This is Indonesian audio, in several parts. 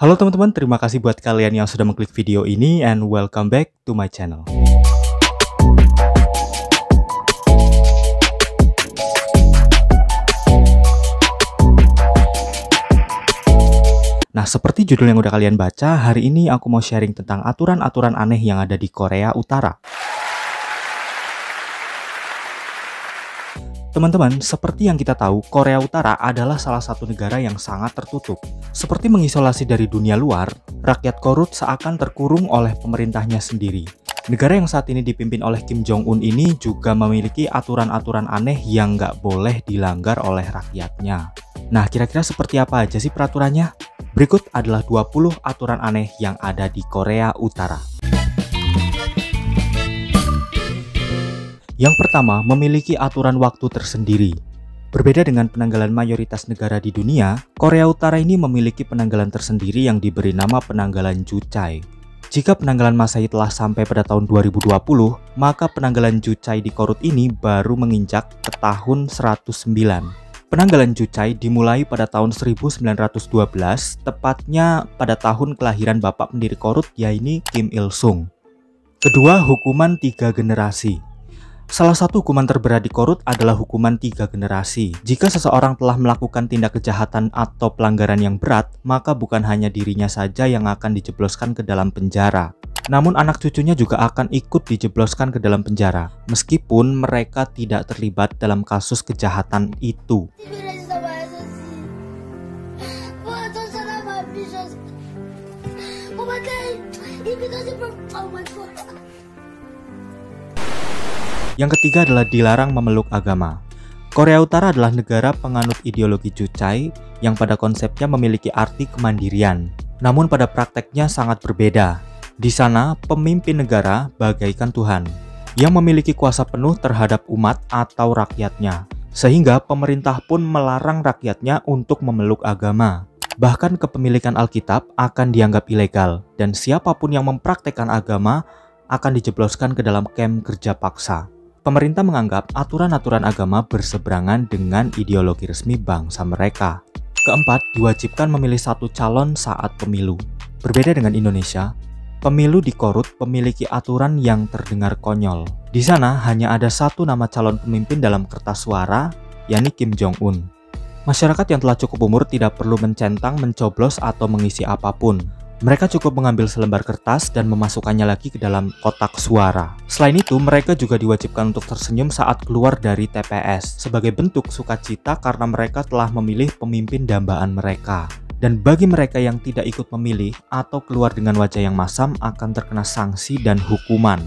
Halo teman-teman, terima kasih buat kalian yang sudah mengklik video ini and welcome back to my channel. Nah, seperti judul yang udah kalian baca, hari ini aku mau sharing tentang aturan-aturan aneh yang ada di Korea Utara. Teman-teman, seperti yang kita tahu, Korea Utara adalah salah satu negara yang sangat tertutup. Seperti mengisolasi dari dunia luar, rakyat Korut seakan terkurung oleh pemerintahnya sendiri. Negara yang saat ini dipimpin oleh Kim Jong-un ini juga memiliki aturan-aturan aneh yang nggak boleh dilanggar oleh rakyatnya. Nah, kira-kira seperti apa aja sih peraturannya? Berikut adalah 20 aturan aneh yang ada di Korea Utara. Yang pertama, memiliki aturan waktu tersendiri. Berbeda dengan penanggalan mayoritas negara di dunia, Korea Utara ini memiliki penanggalan tersendiri yang diberi nama penanggalan Juchai. Jika penanggalan Masehi telah sampai pada tahun 2020, maka penanggalan Juchai di Korut ini baru menginjak ke tahun 109. Penanggalan Juchai dimulai pada tahun 1912, tepatnya pada tahun kelahiran bapak pendiri Korut, yaitu Kim Il-sung. Kedua, hukuman 3 generasi. Salah satu hukuman terberat di Korut adalah hukuman 3 generasi. Jika seseorang telah melakukan tindak kejahatan atau pelanggaran yang berat, maka bukan hanya dirinya saja yang akan dijebloskan ke dalam penjara. Namun anak cucunya juga akan ikut dijebloskan ke dalam penjara, meskipun mereka tidak terlibat dalam kasus kejahatan itu. Yang ketiga adalah dilarang memeluk agama. Korea Utara adalah negara penganut ideologi Juchai yang pada konsepnya memiliki arti kemandirian. Namun pada prakteknya sangat berbeda. Di sana, pemimpin negara bagaikan Tuhan yang memiliki kuasa penuh terhadap umat atau rakyatnya. Sehingga pemerintah pun melarang rakyatnya untuk memeluk agama. Bahkan kepemilikan Alkitab akan dianggap ilegal dan siapapun yang mempraktekkan agama akan dijebloskan ke dalam kamp kerja paksa. Pemerintah menganggap aturan-aturan agama berseberangan dengan ideologi resmi bangsa mereka. Keempat, diwajibkan memilih satu calon saat pemilu. Berbeda dengan Indonesia, pemilu di Korut memiliki aturan yang terdengar konyol. Di sana hanya ada satu nama calon pemimpin dalam kertas suara, yakni Kim Jong-un. Masyarakat yang telah cukup umur tidak perlu mencentang, mencoblos, atau mengisi apapun. Mereka cukup mengambil selembar kertas dan memasukkannya lagi ke dalam kotak suara. Selain itu, mereka juga diwajibkan untuk tersenyum saat keluar dari TPS sebagai bentuk sukacita karena mereka telah memilih pemimpin dambaan mereka. Dan bagi mereka yang tidak ikut memilih atau keluar dengan wajah yang masam akan terkena sanksi dan hukuman.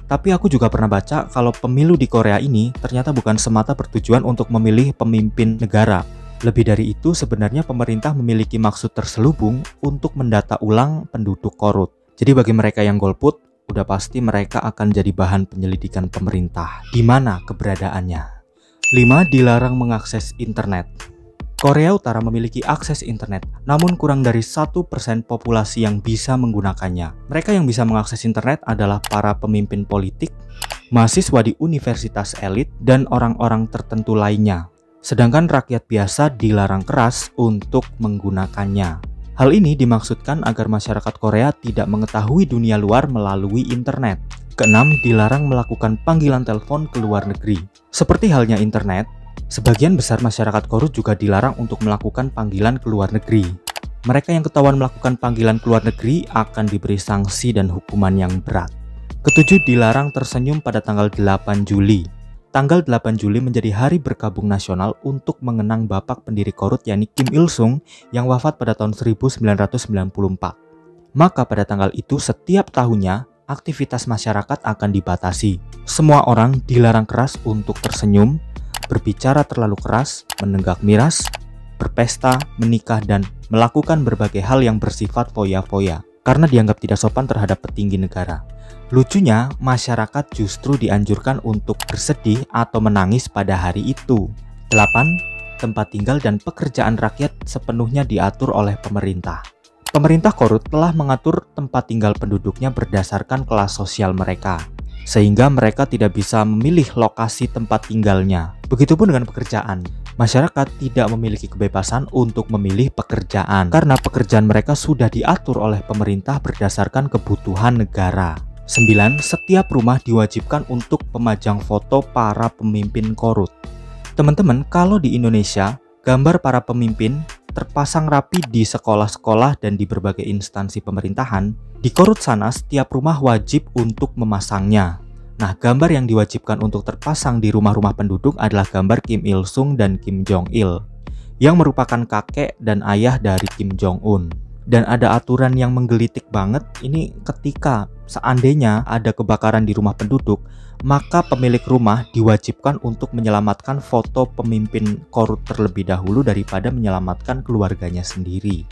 Tapi aku juga pernah baca kalau pemilu di Korea ini ternyata bukan semata bertujuan untuk memilih pemimpin negara. Lebih dari itu, sebenarnya pemerintah memiliki maksud terselubung untuk mendata ulang penduduk Korut. Jadi bagi mereka yang golput, udah pasti mereka akan jadi bahan penyelidikan pemerintah. Di mana keberadaannya? 5. Dilarang mengakses internet. Korea Utara memiliki akses internet, namun kurang dari 1% populasi yang bisa menggunakannya. Mereka yang bisa mengakses internet adalah para pemimpin politik, mahasiswa di universitas elit, dan orang-orang tertentu lainnya. Sedangkan rakyat biasa dilarang keras untuk menggunakannya. Hal ini dimaksudkan agar masyarakat Korea tidak mengetahui dunia luar melalui internet. Keenam, dilarang melakukan panggilan telepon ke luar negeri. Seperti halnya internet, sebagian besar masyarakat Korut juga dilarang untuk melakukan panggilan ke luar negeri. Mereka yang ketahuan melakukan panggilan ke luar negeri akan diberi sanksi dan hukuman yang berat. Ketujuh, dilarang tersenyum pada tanggal 8 Juli. Tanggal 8 Juli menjadi hari berkabung nasional untuk mengenang bapak pendiri Korut yakni Kim Il-sung yang wafat pada tahun 1994. Maka pada tanggal itu setiap tahunnya aktivitas masyarakat akan dibatasi. Semua orang dilarang keras untuk tersenyum, berbicara terlalu keras, menenggak miras, berpesta, menikah, dan melakukan berbagai hal yang bersifat foya-foya karena dianggap tidak sopan terhadap petinggi negara. Lucunya, masyarakat justru dianjurkan untuk bersedih atau menangis pada hari itu. 8. Tempat tinggal dan pekerjaan rakyat sepenuhnya diatur oleh pemerintah. Pemerintah Korut telah mengatur tempat tinggal penduduknya berdasarkan kelas sosial mereka, sehingga mereka tidak bisa memilih lokasi tempat tinggalnya. Begitupun dengan pekerjaan. Masyarakat tidak memiliki kebebasan untuk memilih pekerjaan karena pekerjaan mereka sudah diatur oleh pemerintah berdasarkan kebutuhan negara. 9. Setiap rumah diwajibkan untuk pemajang foto para pemimpin korut. Teman-teman, kalau di Indonesia, gambar para pemimpin terpasang rapi di sekolah-sekolah dan di berbagai instansi pemerintahan. Di Korut sana, setiap rumah wajib untuk memasangnya. Nah, gambar yang diwajibkan untuk terpasang di rumah-rumah penduduk adalah gambar Kim Il Sung dan Kim Jong Il, yang merupakan kakek dan ayah dari Kim Jong Un. Dan ada aturan yang menggelitik banget, ini ketika seandainya ada kebakaran di rumah penduduk, maka pemilik rumah diwajibkan untuk menyelamatkan foto pemimpin korut terlebih dahulu daripada menyelamatkan keluarganya sendiri.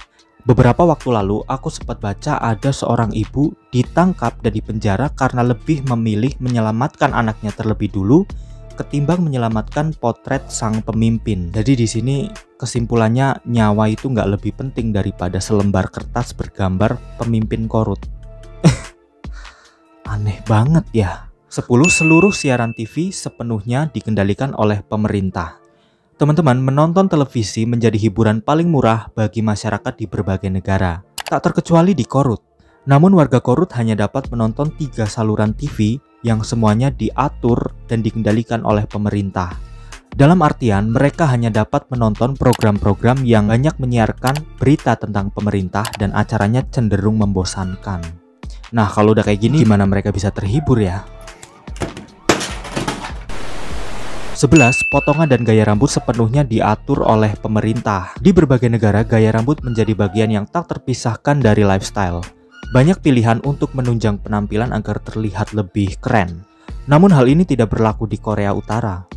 Beberapa waktu lalu aku sempat baca ada seorang ibu ditangkap dan dipenjara karena lebih memilih menyelamatkan anaknya terlebih dulu ketimbang menyelamatkan potret sang pemimpin. Jadi di sini kesimpulannya nyawa itu nggak lebih penting daripada selembar kertas bergambar pemimpin korut. Aneh banget ya. 10. Seluruh siaran TV sepenuhnya dikendalikan oleh pemerintah. Teman-teman, menonton televisi menjadi hiburan paling murah bagi masyarakat di berbagai negara, tak terkecuali di Korut. Namun warga Korut hanya dapat menonton 3 saluran TV yang semuanya diatur dan dikendalikan oleh pemerintah. Dalam artian, mereka hanya dapat menonton program-program yang banyak menyiarkan berita tentang pemerintah dan acaranya cenderung membosankan. Nah, kalau udah kayak gini, gimana mereka bisa terhibur ya? 11. Potongan dan gaya rambut sepenuhnya diatur oleh pemerintah. Di berbagai negara, gaya rambut menjadi bagian yang tak terpisahkan dari lifestyle. Banyak pilihan untuk menunjang penampilan agar terlihat lebih keren. Namun hal ini tidak berlaku di Korea Utara.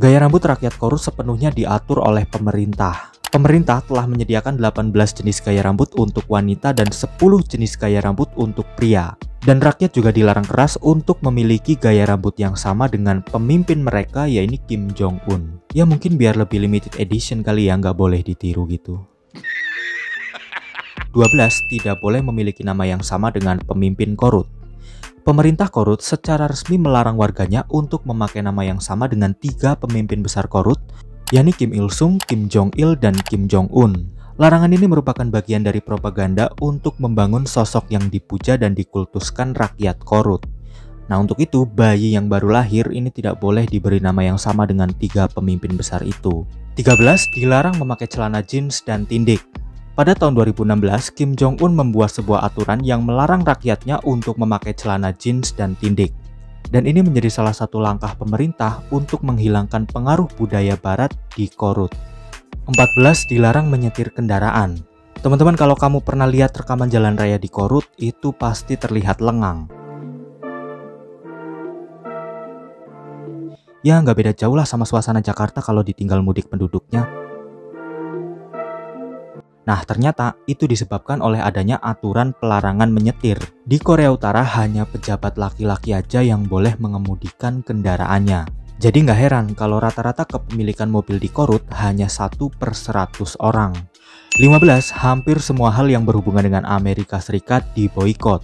Gaya rambut rakyat Korut sepenuhnya diatur oleh pemerintah. Pemerintah telah menyediakan 18 jenis gaya rambut untuk wanita dan 10 jenis gaya rambut untuk pria. Dan rakyat juga dilarang keras untuk memiliki gaya rambut yang sama dengan pemimpin mereka, yaitu Kim Jong Un. Ya mungkin biar lebih limited edition kali ya, nggak boleh ditiru gitu. 12. Tidak boleh memiliki nama yang sama dengan pemimpin Korut. Pemerintah Korut secara resmi melarang warganya untuk memakai nama yang sama dengan 3 pemimpin besar Korut, yakni Kim Il Sung, Kim Jong Il, dan Kim Jong Un. Larangan ini merupakan bagian dari propaganda untuk membangun sosok yang dipuja dan dikultuskan rakyat Korut. Nah, untuk itu bayi yang baru lahir ini tidak boleh diberi nama yang sama dengan 3 pemimpin besar itu. 13. Dilarang memakai celana jeans dan tindik. Pada tahun 2016, Kim Jong Un membuat sebuah aturan yang melarang rakyatnya untuk memakai celana jeans dan tindik. Dan ini menjadi salah satu langkah pemerintah untuk menghilangkan pengaruh budaya barat di Korut. 14. Dilarang menyetir kendaraan. Teman-teman, kalau kamu pernah lihat rekaman jalan raya di Korut, itu pasti terlihat lengang. Ya, nggak beda jauh lah sama suasana Jakarta kalau ditinggal mudik penduduknya. Nah, ternyata itu disebabkan oleh adanya aturan pelarangan menyetir. Di Korea Utara hanya pejabat laki-laki aja yang boleh mengemudikan kendaraannya. Jadi nggak heran kalau rata-rata kepemilikan mobil di Korut hanya 1/100 orang. 15. Hampir semua hal yang berhubungan dengan Amerika Serikat diboikot.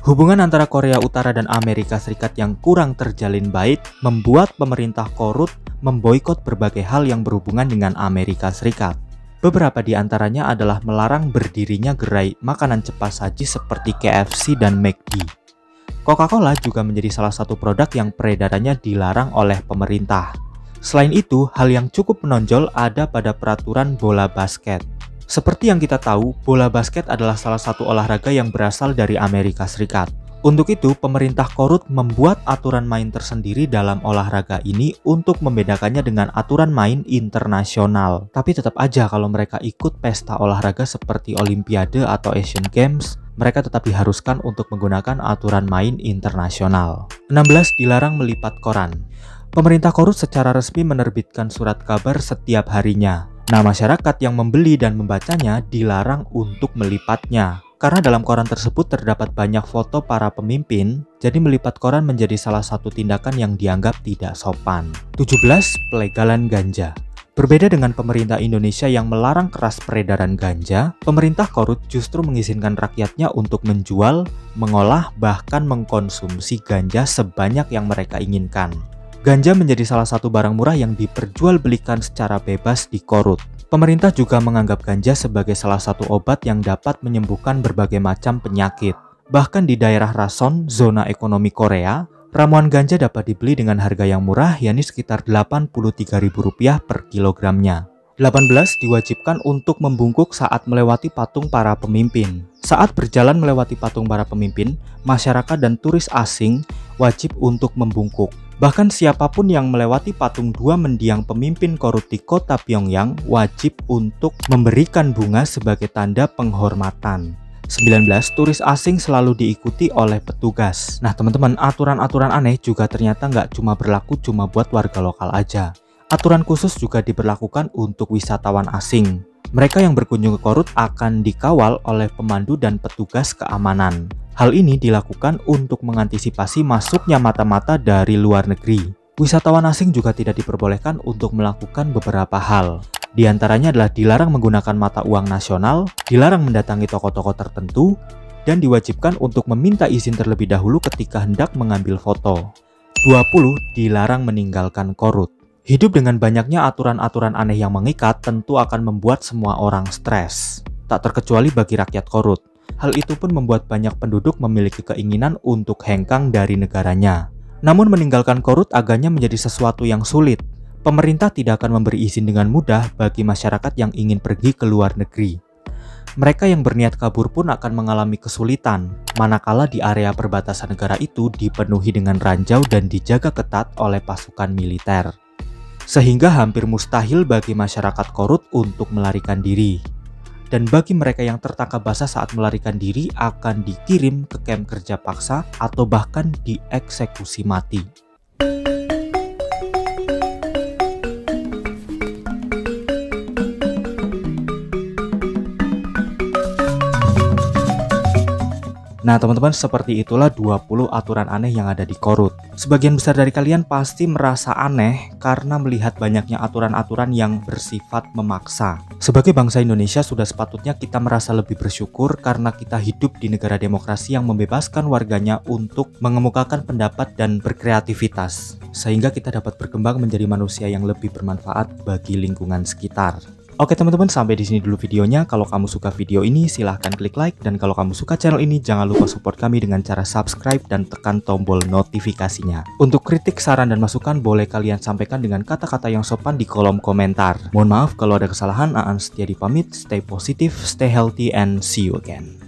Hubungan antara Korea Utara dan Amerika Serikat yang kurang terjalin baik membuat pemerintah Korut memboikot berbagai hal yang berhubungan dengan Amerika Serikat. Beberapa di antaranya adalah melarang berdirinya gerai makanan cepat saji seperti KFC dan McD. Coca-Cola juga menjadi salah satu produk yang peredarannya dilarang oleh pemerintah. Selain itu, hal yang cukup menonjol ada pada peraturan bola basket. Seperti yang kita tahu, bola basket adalah salah satu olahraga yang berasal dari Amerika Serikat. Untuk itu, pemerintah Korut membuat aturan main tersendiri dalam olahraga ini untuk membedakannya dengan aturan main internasional. Tapi tetap aja kalau mereka ikut pesta olahraga seperti Olimpiade atau Asian Games, mereka tetap diharuskan untuk menggunakan aturan main internasional. 16. Dilarang melipat koran. Pemerintah Korut secara resmi menerbitkan surat kabar setiap harinya. Nah, masyarakat yang membeli dan membacanya dilarang untuk melipatnya. Karena dalam koran tersebut terdapat banyak foto para pemimpin, jadi melipat koran menjadi salah satu tindakan yang dianggap tidak sopan. 17. Pelegalan ganja. Berbeda dengan pemerintah Indonesia yang melarang keras peredaran ganja, pemerintah Korut justru mengizinkan rakyatnya untuk menjual, mengolah, bahkan mengkonsumsi ganja sebanyak yang mereka inginkan. Ganja menjadi salah satu barang murah yang diperjualbelikan secara bebas di Korut. Pemerintah juga menganggap ganja sebagai salah satu obat yang dapat menyembuhkan berbagai macam penyakit. Bahkan di daerah Rason, zona ekonomi Korea, ramuan ganja dapat dibeli dengan harga yang murah, yakni sekitar Rp83.000 per kilogramnya. 18 diwajibkan untuk membungkuk saat melewati patung para pemimpin. Saat berjalan melewati patung para pemimpin, masyarakat dan turis asing wajib untuk membungkuk. Bahkan siapapun yang melewati patung dua mendiang pemimpin Korut di kota Pyongyang wajib untuk memberikan bunga sebagai tanda penghormatan. 19. Turis asing selalu diikuti oleh petugas. Nah teman-teman, aturan-aturan aneh juga ternyata nggak cuma berlaku buat warga lokal aja. Aturan khusus juga diberlakukan untuk wisatawan asing. Mereka yang berkunjung ke Korut akan dikawal oleh pemandu dan petugas keamanan. Hal ini dilakukan untuk mengantisipasi masuknya mata-mata dari luar negeri. Wisatawan asing juga tidak diperbolehkan untuk melakukan beberapa hal. Di antaranya adalah dilarang menggunakan mata uang nasional, dilarang mendatangi toko-toko tertentu, dan diwajibkan untuk meminta izin terlebih dahulu ketika hendak mengambil foto. 20. Dilarang meninggalkan Korut. Hidup dengan banyaknya aturan-aturan aneh yang mengikat tentu akan membuat semua orang stres. Tak terkecuali bagi rakyat Korut. Hal itu pun membuat banyak penduduk memiliki keinginan untuk hengkang dari negaranya. Namun meninggalkan Korut agaknya menjadi sesuatu yang sulit. Pemerintah tidak akan memberi izin dengan mudah bagi masyarakat yang ingin pergi ke luar negeri. Mereka yang berniat kabur pun akan mengalami kesulitan, manakala di area perbatasan negara itu dipenuhi dengan ranjau dan dijaga ketat oleh pasukan militer. Sehingga hampir mustahil bagi masyarakat Korut untuk melarikan diri. Dan bagi mereka yang tertangkap basah saat melarikan diri akan dikirim ke kamp kerja paksa atau bahkan dieksekusi mati. Nah teman-teman, seperti itulah 20 aturan aneh yang ada di Korut. Sebagian besar dari kalian pasti merasa aneh karena melihat banyaknya aturan-aturan yang bersifat memaksa. Sebagai bangsa Indonesia sudah sepatutnya kita merasa lebih bersyukur karena kita hidup di negara demokrasi yang membebaskan warganya untuk mengemukakan pendapat dan berkreativitas. Sehingga kita dapat berkembang menjadi manusia yang lebih bermanfaat bagi lingkungan sekitar. Oke teman-teman, sampai di sini dulu videonya. Kalau kamu suka video ini silahkan klik like, dan kalau kamu suka channel ini jangan lupa support kami dengan cara subscribe dan tekan tombol notifikasinya. Untuk kritik, saran, dan masukan boleh kalian sampaikan dengan kata-kata yang sopan di kolom komentar. Mohon maaf kalau ada kesalahan. Aan Setiadi pamit, stay positive, stay healthy, and see you again.